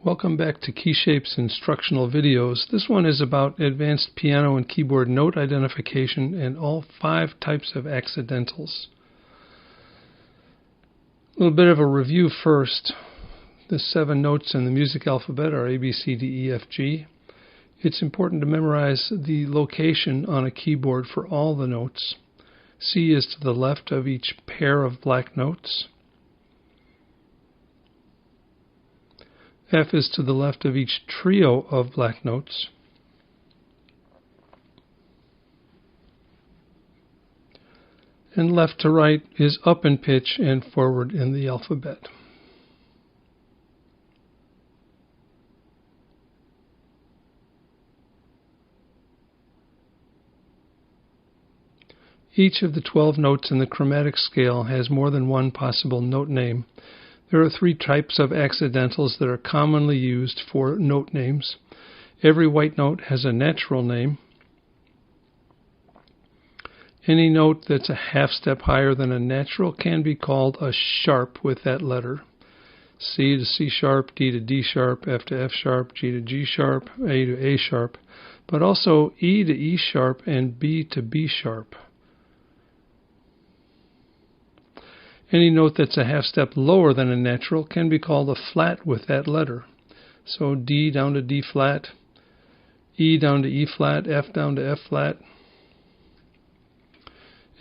Welcome back to KeyShape's instructional videos. This one is about advanced piano and keyboard note identification and all 5 types of accidentals. A little bit of a review first. The 7 notes in the music alphabet are A, B, C, D, E, F, G. It's important to memorize the location on a keyboard for all the notes. C is to the left of each pair of black notes. F is to the left of each trio of black notes. And left to right is up in pitch and forward in the alphabet. Each of the 12 notes in the chromatic scale has more than one possible note name. There are 3 types of accidentals that are commonly used for note names. Every white note has a natural name. Any note that's a half step higher than a natural can be called a sharp with that letter. C to C sharp, D to D sharp, F to F sharp, G to G sharp, A to A sharp, but also E to E sharp and B to B sharp. Any note that's a half step lower than a natural can be called a flat with that letter. So D down to D flat, E down to E flat, F down to F flat.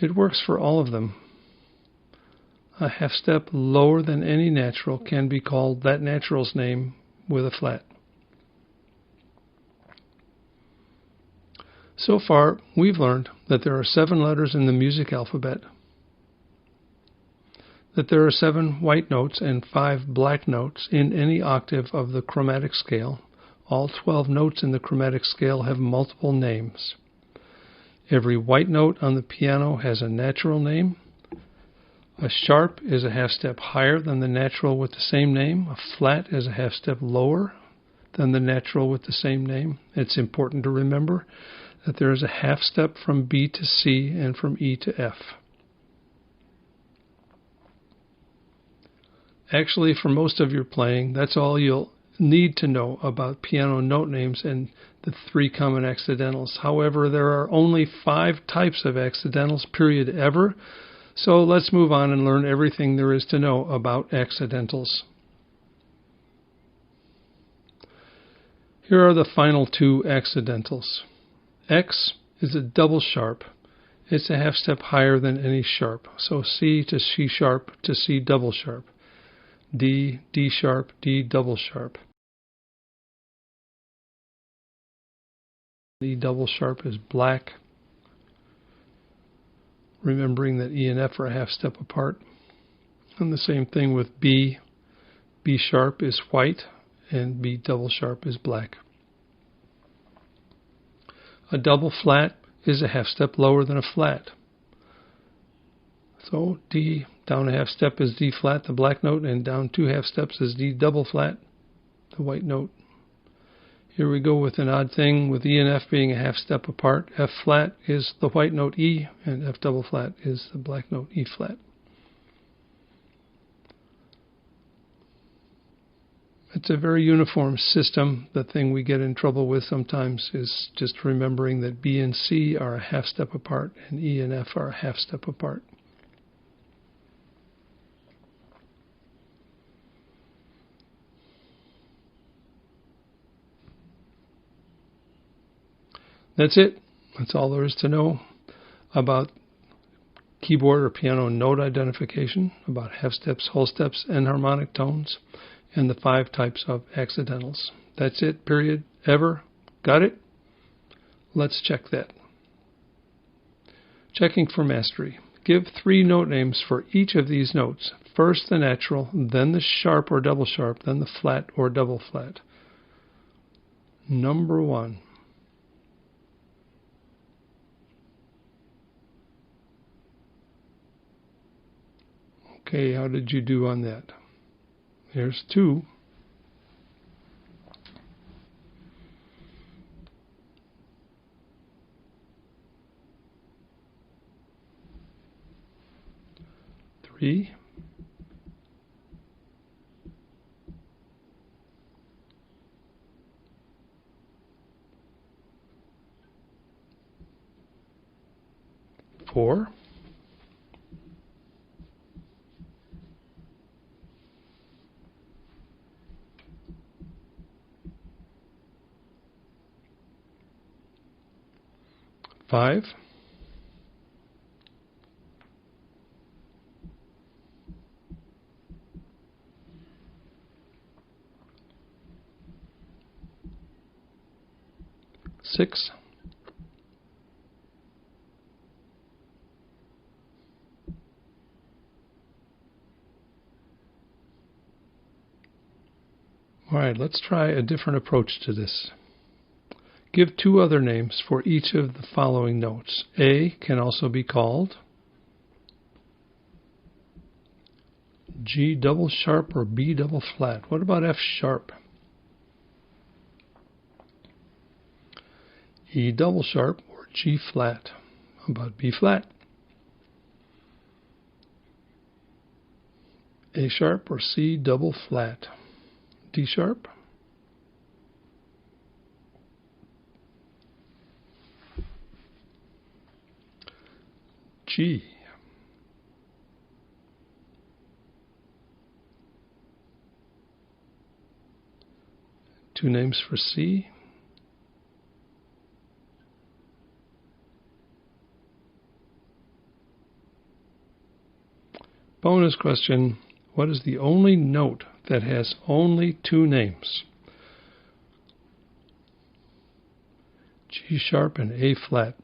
It works for all of them. A half step lower than any natural can be called that natural's name with a flat. So far, we've learned that there are 7 letters in the music alphabet, that there are 7 white notes and 5 black notes in any octave of the chromatic scale. All 12 notes in the chromatic scale have multiple names. Every white note on the piano has a natural name. A sharp is a half step higher than the natural with the same name. A flat is a half step lower than the natural with the same name. It's important to remember that there is a half step from B to C and from E to F. Actually, for most of your playing, that's all you'll need to know about piano note names and the 3 common accidentals. However, there are only 5 types of accidentals, period, ever. So let's move on and learn everything there is to know about accidentals. Here are the final 2 accidentals. X is a double sharp. It's a half step higher than any sharp. So C to C sharp to C double sharp. D, D sharp, D double sharp. E double sharp is black, remembering that E and F are a half step apart. And the same thing with B. B sharp is white and B double sharp is black. A double flat is a half step lower than a flat. So D down a half step is D flat, the black note, and down 2 half steps is D double flat, the white note. Here we go with an odd thing with E and F being a half step apart. F flat is the white note E, and F double flat is the black note E flat. It's a very uniform system. The thing we get in trouble with sometimes is just remembering that B and C are a half step apart and E and F are a half step apart. That's it. That's all there is to know about keyboard or piano note identification, about half steps, whole steps, and harmonic tones, and the 5 types of accidentals. That's it, period, ever. Got it? Let's check that. Checking for mastery. Give 3 note names for each of these notes. First the natural, then the sharp or double sharp, then the flat or double flat. Number 1. Okay, how did you do on that? Here's 2. 3. 4. Five. Six. All right, let's try a different approach to this. Give two other names for each of the following notes. A can also be called G double sharp or B double flat. What about F sharp? E double sharp or G flat. How about B flat? A sharp or C double flat? D sharp? G. Two names for C. Bonus question, what is the only note that has only two names? G sharp and A flat.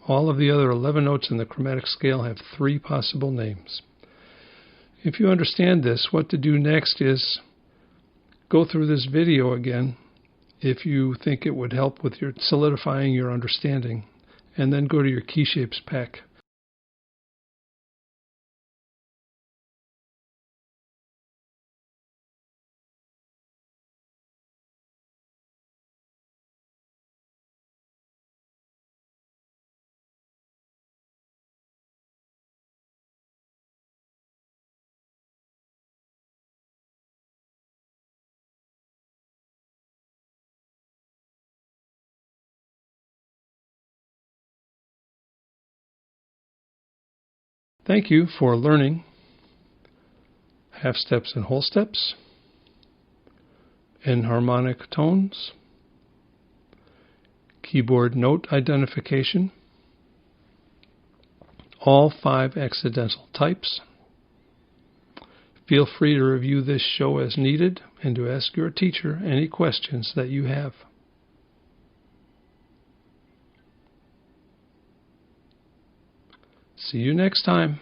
All of the other 11 notes in the chromatic scale have three possible names. If you understand this, what to do next is go through this video again if you think it would help with your solidifying your understanding, and then go to your key shapes pack. Thank you for learning half steps and whole steps, enharmonic tones, keyboard note identification, all 5 accidental types. Feel free to review this show as needed and to ask your teacher any questions that you have. See you next time.